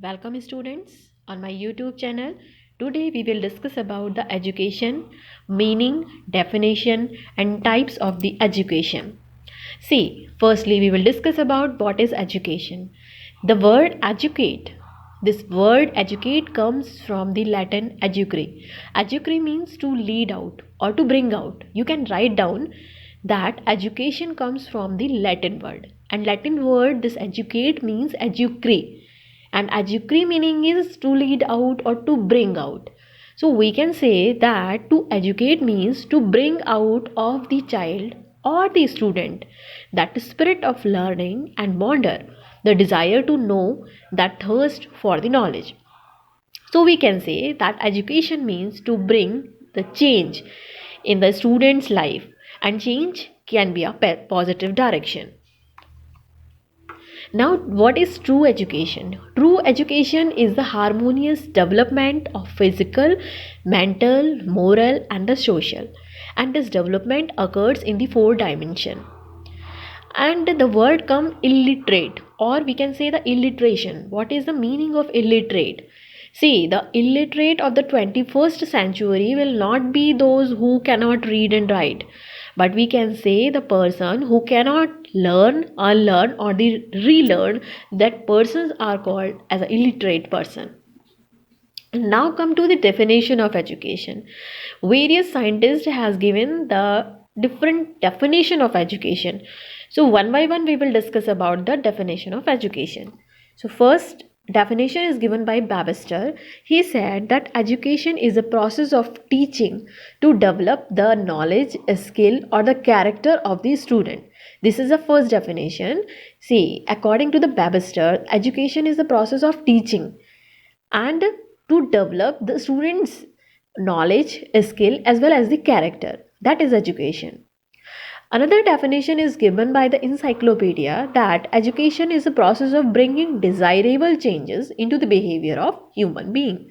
Welcome students on my YouTube channel. Today we will discuss about the education, meaning, definition and types of the education. See, firstly we will discuss about what is education. The word educate. This word educate comes from the Latin educare. Educare means to lead out or to bring out. You can write down that education comes from the Latin word. And Latin word this educate means educare, and educare meaning is to lead out or to bring out. So we can say that to educate means to bring out of the child or the student that spirit of learning and wonder, the desire to know, that thirst for the knowledge. So we can say that education means to bring the change in the student's life, and change can be a positive direction. Now, what is true education? True education is the harmonious development of physical, mental, moral, and the social. And this development occurs in the four dimension. And the word come illiterate, or we can say the illiteration. What is the meaning of illiterate? See, the illiterate of the 21st century will not be those who cannot read and write, but we can say the person who cannot learn, unlearn, or the relearn, that persons are called as an illiterate person. Now come to the definition of education. Various scientists has given the different definition of education. So one by one we will discuss about the definition of education. So first definition is given by Babister. He said that education is a process of teaching to develop the knowledge, skill or the character of the student. This is the first definition. See, according to the Babister, education is the process of teaching and to develop the students knowledge, skill as well as the character. That is education. Another definition is given by the encyclopedia, that education is the process of bringing desirable changes into the behavior of human being.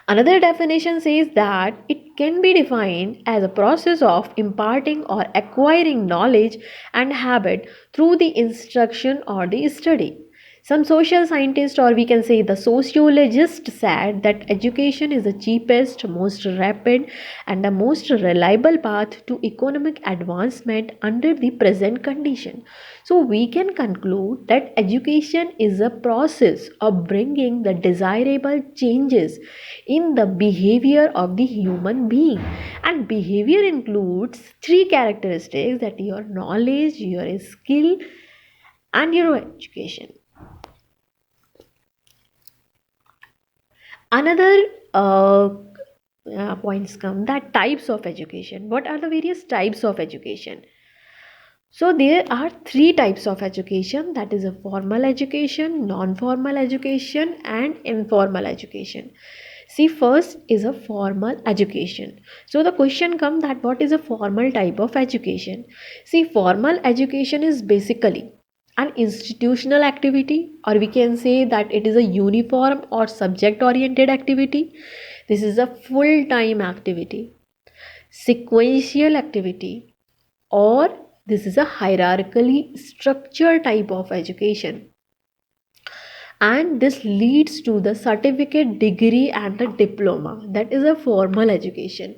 Another definition says that it can be defined as a process of imparting or acquiring knowledge and habit through the instruction or the study. Some social scientists, or we can say the sociologist, said that education is the cheapest, most rapid, and the most reliable path to economic advancement under the present condition. So we can conclude that education is a process of bringing the desirable changes in the behavior of the human being, and behavior includes three characteristics, that your knowledge, your skill and your education. Another points come, that types of education. What are the various types of education? So there are three types of education, that is a formal education, non-formal education and informal education. See, first is a formal education. So the question comes that what is a formal type of education? See, formal education is basically an institutional activity, or we can say that it is a uniform or subject oriented activity. This is a full time activity, sequential activity, or this is a hierarchically structured type of education, and this leads to the certificate, degree and the diploma. That is a formal education.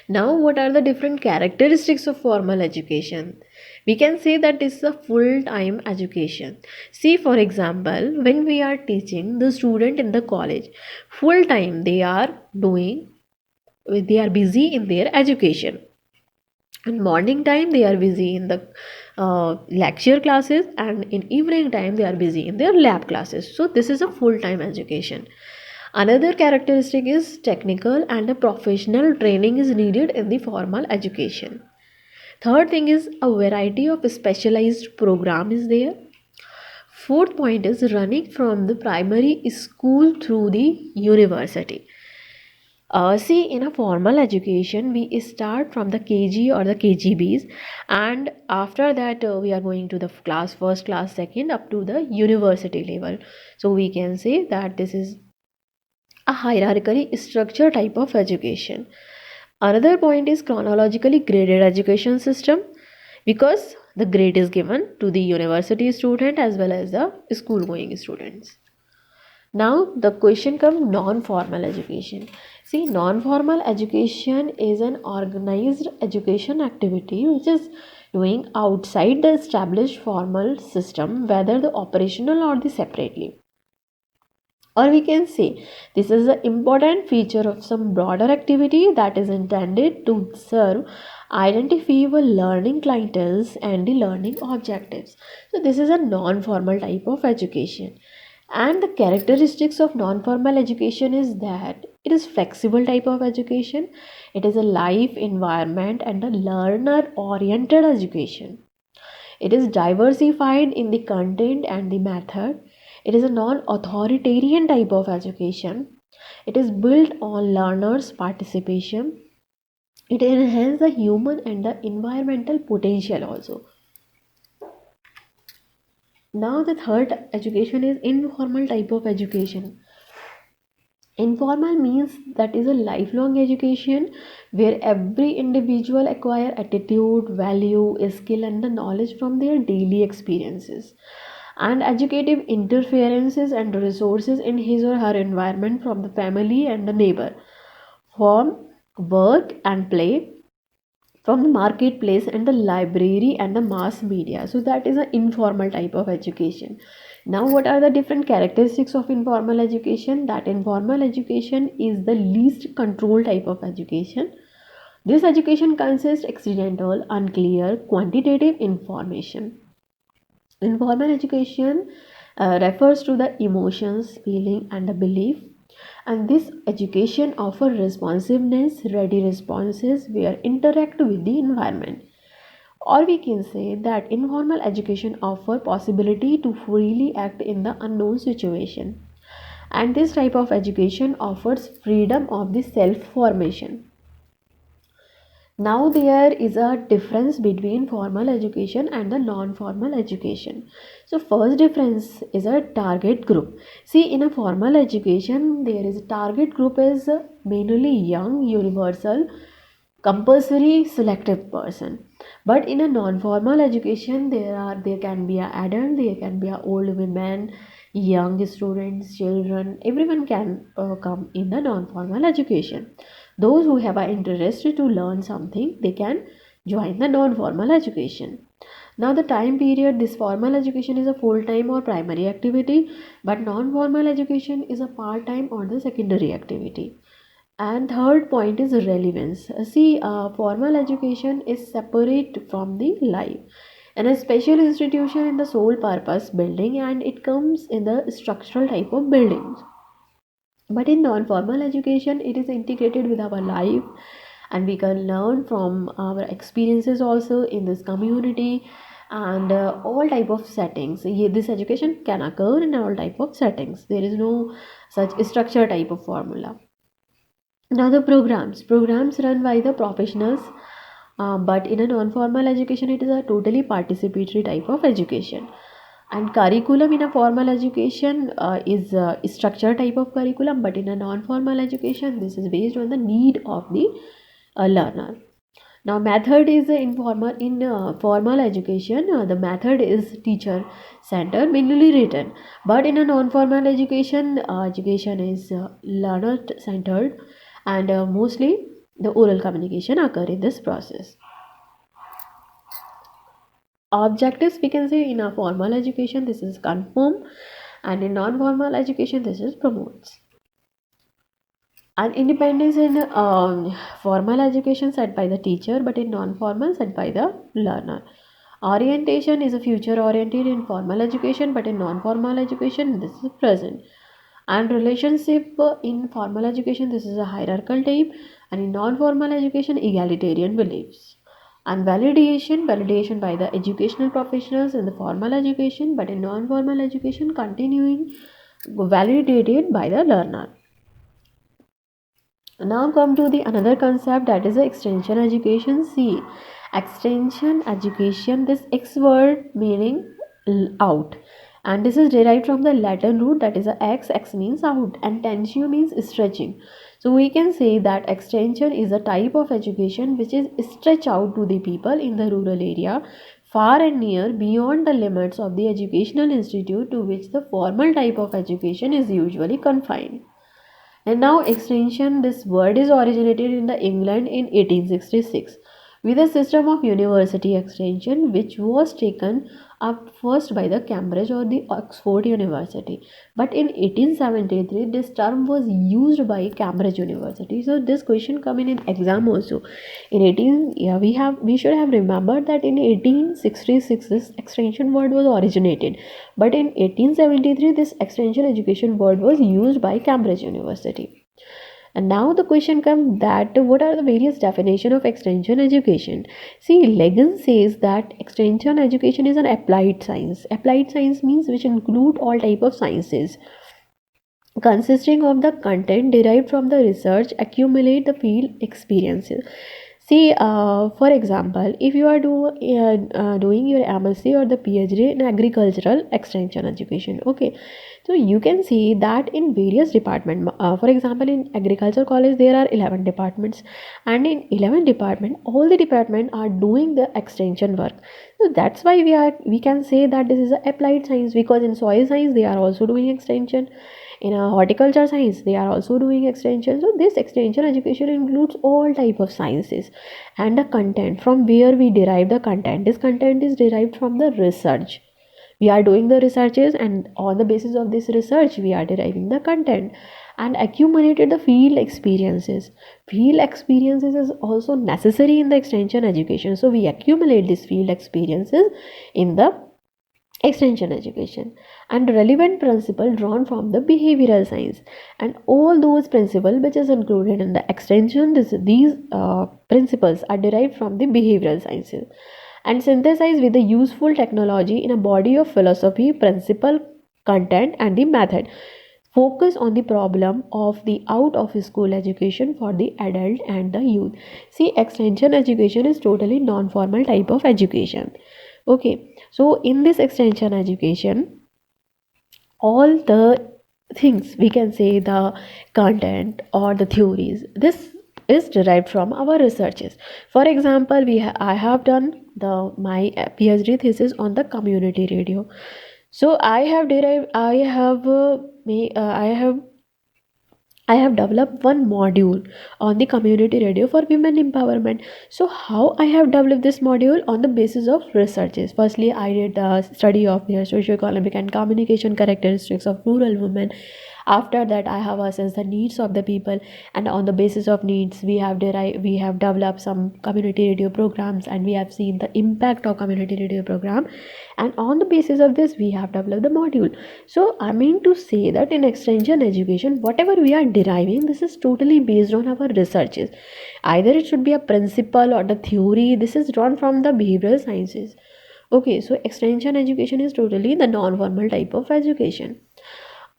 Now what are the different characteristics of formal education? We can say that this is a full time education. See, for example, when we are teaching the student in the college, full time they are busy in their education, in morning time they are busy in the lecture classes, and in evening time they are busy in their lab classes. So this is a full time education. Another characteristic is technical and a professional training is needed in the formal education. Third thing is a variety of specialized program is there. Fourth point is running from the primary school through the university. See, in a formal education, we start from the KG or the KGBs, and after that, we are going to the class first, class second, up to the university level. So we can say that this is a hierarchically structured type of education. Another point is chronologically graded education system, because The grade is given to the university student as well as the school going students. Now the question comes non-formal education. See, non-formal education is an organized education activity which is doing outside the established formal system, whether the operational or the separately. Or we can say this is an important feature of some broader activity that is intended to serve identifiable learning clienteles and the learning objectives. So this is a non-formal type of education. And the characteristics of non-formal education is that it is flexible type of education, it is a life environment and a learner oriented education. It is diversified in the content and the method. It is a non-authoritarian type of education. It is built on learners' participation. It enhances the human and the environmental potential also. Now the third education is informal type of education. Informal means that is a lifelong education where every individual acquire attitude, value, skill and the knowledge from their daily experiences and educative interferences and resources in his or her environment from the family and the neighbor, from work and play, from the marketplace and the library and the mass media. So that is an informal type of education. Now what are the different characteristics of informal education? That informal education is the least controlled type of education. This education consists accidental, unclear, quantitative information. Informal education refers to the emotions, feeling and the belief, and this education offers responsiveness, ready responses where interact with the environment. Or we can say that informal education offer possibility to freely act in the unknown situation, and this type of education offers freedom of the self formation. Now there is a difference between formal education and the non-formal education. So first difference is a target group. See, in a formal education there is a target group is mainly young, universal, compulsory, selective person. But in a non-formal education there can be a adult, there can be a old women, young students, children, everyone can come in the non-formal education. Those who have an interest to learn something, they can join the non-formal education. Now the time period, this formal education is a full-time or primary activity, but non-formal education is a part-time or the secondary activity. And third point is relevance. See, formal education is separate from the life and a special institution in the sole purpose building, and it comes in the structural type of buildings. But in non-formal education it is integrated with our life and we can learn from our experiences also in this community and all type of settings. This education can occur in all type of settings. There is no such structure type of formula. Now the programs run by the professionals, but in a non-formal education it is a totally participatory type of education. And curriculum in a formal education is a structured type of curriculum, but in a non-formal education this is based on the need of the learner. Now method is informal. In formal education the method is teacher centered, mainly written, but in a non-formal education education is learner centered, and mostly the oral communication occur in this process. Objectives, we can say, in a formal education this is confirm, and in non-formal education this is promotes. And independence in formal education set by the teacher, but in non-formal set by the learner. Orientation is a future oriented in formal education, but in non-formal education this is present. And relationship in formal education this is a hierarchical type, and in non-formal education egalitarian beliefs. And validation by the educational professionals in the formal education, but in non-formal education continuing validated by the learner. Now come to the another concept, that is the extension education. See, extension education, this X word meaning out, and this is derived from the Latin root, that is a x means out and tensio means stretching. So we can say that extension is a type of education which is stretch out to the people in the rural area far and near beyond the limits of the educational institute to which the formal type of education is usually confined. And now extension, this word is originated in the England in 1866 with a system of university extension which was taken up first by the Cambridge or the Oxford University. But in 1873 this term was used by Cambridge University. So this question come in exam also. In 18 yeah, we should have remembered that in 1866 this extension word was originated, but in 1873 this extension education word was used by Cambridge University. And now the question comes that what are the various definition of extension education? See, Leggins says that extension education is an applied science. Applied science means which include all type of sciences consisting of the content derived from the research accumulate the field experiences. See, for example, if you are doing your MSc or the PhD in agricultural extension education, okay, so you can see that in various departments. For example, in agriculture college there are 11 departments, and in 11 department, all the department are doing the extension work. So that's why we can say that this is a applied science, because in soil science they are also doing extension, in a horticulture science they are also doing extension. So this extension education includes all type of sciences. And the content, from where we derive the content, this content is derived from the research. We are doing the researches, and on the basis of this research we are deriving the content. And accumulated the field experiences. Field experiences is also necessary in the extension education, so we accumulate these field experiences in the extension education. And relevant principle drawn from the behavioral science, and all those principles which is included in the extension, these principles are derived from the behavioral sciences and synthesized with the useful technology in a body of philosophy, principle, content, and the method. Focus on the problem of the out of school education for the adult and the youth. See, extension education is totally non-formal type of education. Okay, so in this extension education, all the things, we can say the content or the theories, this is derived from our researches. For example, I have done my PhD thesis on the community radio. So I have developed one module on the community radio for women empowerment. So how I have developed this module? On the basis of researches. Firstly, I did the study of their socio-economic and communication characteristics of rural women. After that, I have assessed the needs of the people, and on the basis of needs we have developed some community radio programs, and we have seen the impact of community radio program, and on the basis of this we have developed the module. So I mean to say that in extension education, whatever we are deriving, this is totally based on our researches. Either it should be a principle or the theory, this is drawn from the behavioral sciences. Okay, so extension education is totally the non-formal type of education.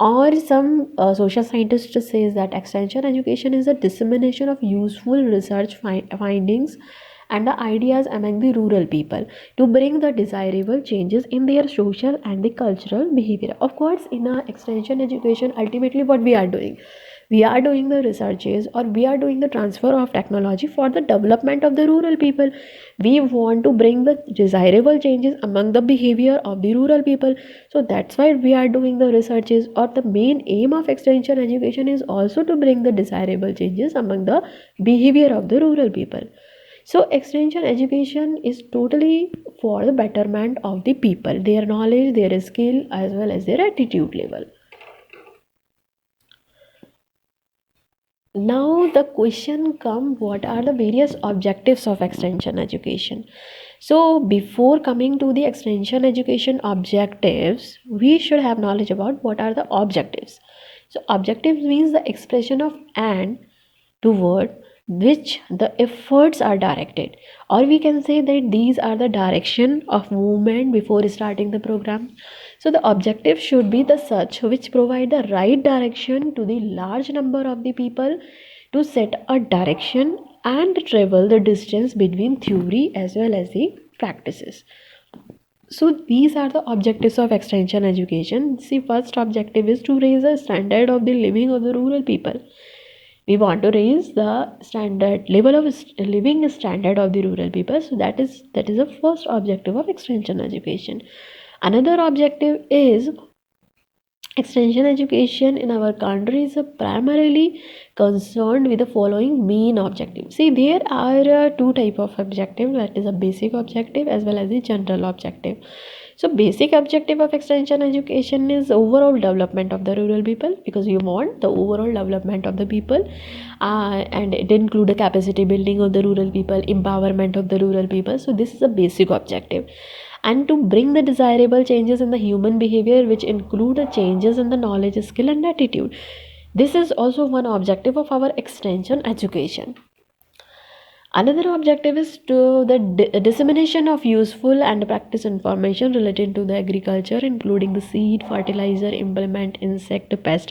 Or some social scientists says that extension education is a dissemination of useful research findings and the ideas among the rural people to bring the desirable changes in their social and the cultural behavior. Of course, in our extension education, ultimately what we are doing the researches, or we are doing the transfer of technology for the development of the rural people. We want to bring the desirable changes among the behavior of the rural people. So that's why we are doing the researches, or the main aim of extension education is also to bring the desirable changes among the behavior of the rural people. So extension education is totally for the betterment of the people, their knowledge, their skill, as well as their attitude level. Now the question come, what are the various objectives of extension education? So before coming to the extension education objectives, we should have knowledge about what are the objectives. So objectives means the expression of and toward which the efforts are directed, or we can say that these are the direction of movement before starting the program. So the objective should be the such which provide the right direction to the large number of the people to set a direction and travel the distance between theory as well as the practices. So these are the objectives of extension education. See, first objective is to raise the standard of the living of the rural people. We want to raise the standard level of living standard of the rural people. So that is the first objective of extension education. Another objective is extension education in our country is primarily concerned with the following main objectives. See, there are two type of objective, that is a basic objective as well as the general objective. So basic objective of extension education is overall development of the rural people, because you want the overall development of the people, and it include the capacity building of the rural people, empowerment of the rural people. So this is a basic objective, and to bring the desirable changes in the human behavior, which include the changes in the knowledge, skill and attitude. This is also one objective of our extension education. Another objective is to the dissemination of useful and practice information related to the agriculture, including the seed, fertilizer, implement, insect, pest.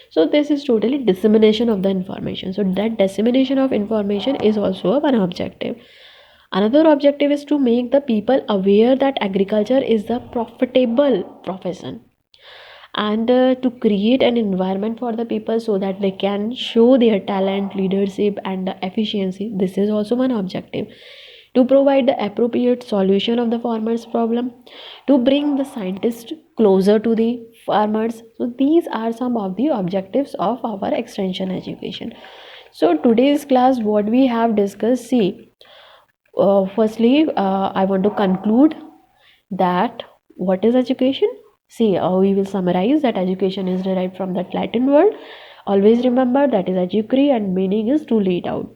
So this is totally dissemination of the information. So that dissemination of information is also one objective. Another objective is to make the people aware that agriculture is a profitable profession, and to create an environment for the people so that they can show their talent, leadership and efficiency. This is also one objective. To provide the appropriate solution of the farmers problem, to bring the scientists closer to the farmers. So these are some of the objectives of our extension education. So today's class, what we have discussed, see, firstly, I want to conclude that what is education? See, we will summarize that education is derived from that Latin word. Always remember that is educare and meaning is to lead out.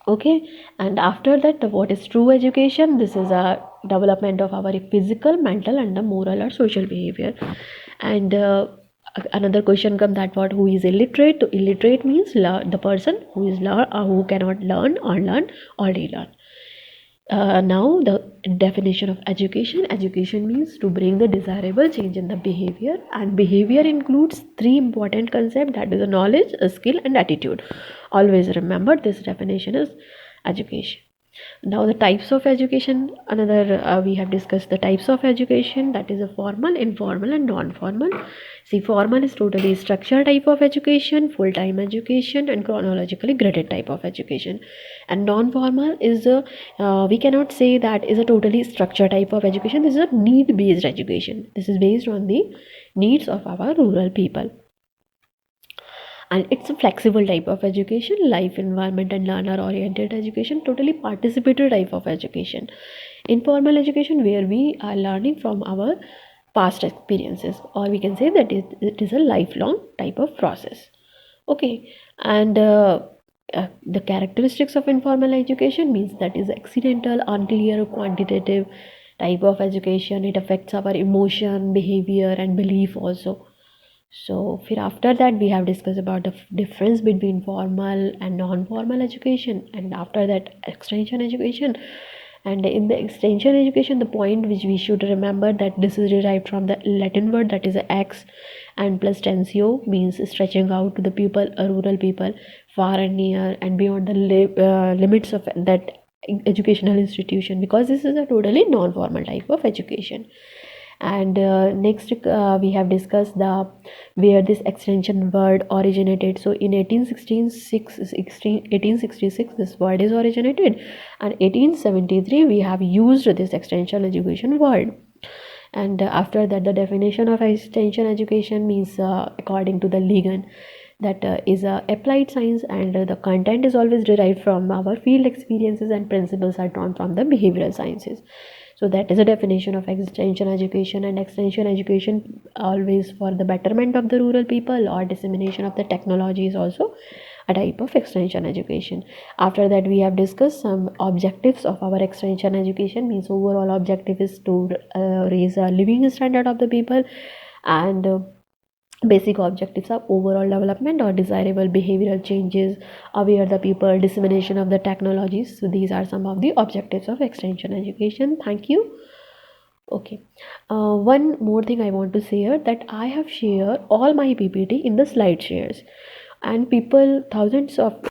Okay, and after that, what is true education? This is a development of our physical, mental, and the moral or social behavior. And another question comes that what who is illiterate? Illiterate means the person who is who cannot learn, unlearn, or relearn. Now the definition of education. Education means to bring the desirable change in the behavior, and behavior includes three important concepts, that is a knowledge, a skill and attitude. Always remember this definition is education. Now the types of education, another we have discussed the types of education, that is a formal, informal and non-formal. See, formal is totally structured type of education, full-time education and chronologically graded type of education. And non-formal is we cannot say that is a totally structured type of education. This is a need-based education. This is based on the needs of our rural people. And it's a flexible type of education, life, environment and learner oriented education, totally participatory type of education. Informal education, where we are learning from our past experiences, or we can say that it is a lifelong type of process. Okay, and the characteristics of informal education means that is accidental, unclear, quantitative type of education. It affects our emotion, behavior and belief also. So after that we have discussed about the difference between formal and non-formal education, and after that extension education. And in the extension education, the point which we should remember that this is derived from the Latin word, that is ex and plus tensio, means stretching out to the people, rural people, far and near and beyond the limits of that educational institution, because this is a totally non-formal type of education. And next we have discussed the where this extension word originated. So in 1866 this word is originated, and 1873 we have used this extension education word. And after that, the definition of extension education means according to the Ligon, that is applied science, and the content is always derived from our field experiences and principles are drawn from the behavioral sciences. So that is a definition of extension education. And extension education always for the betterment of the rural people or dissemination of the technology is also a type of extension education. After that, we have discussed some objectives of our extension education. Means overall objective is to raise a living standard of the people, and basic objectives are overall development or desirable behavioral changes, aware the people, dissemination of the technologies. So these are some of the objectives of extension education. Thank you. Okay, one more thing I want to say here, that I have shared all my PPT in the slide shares, and people, thousands of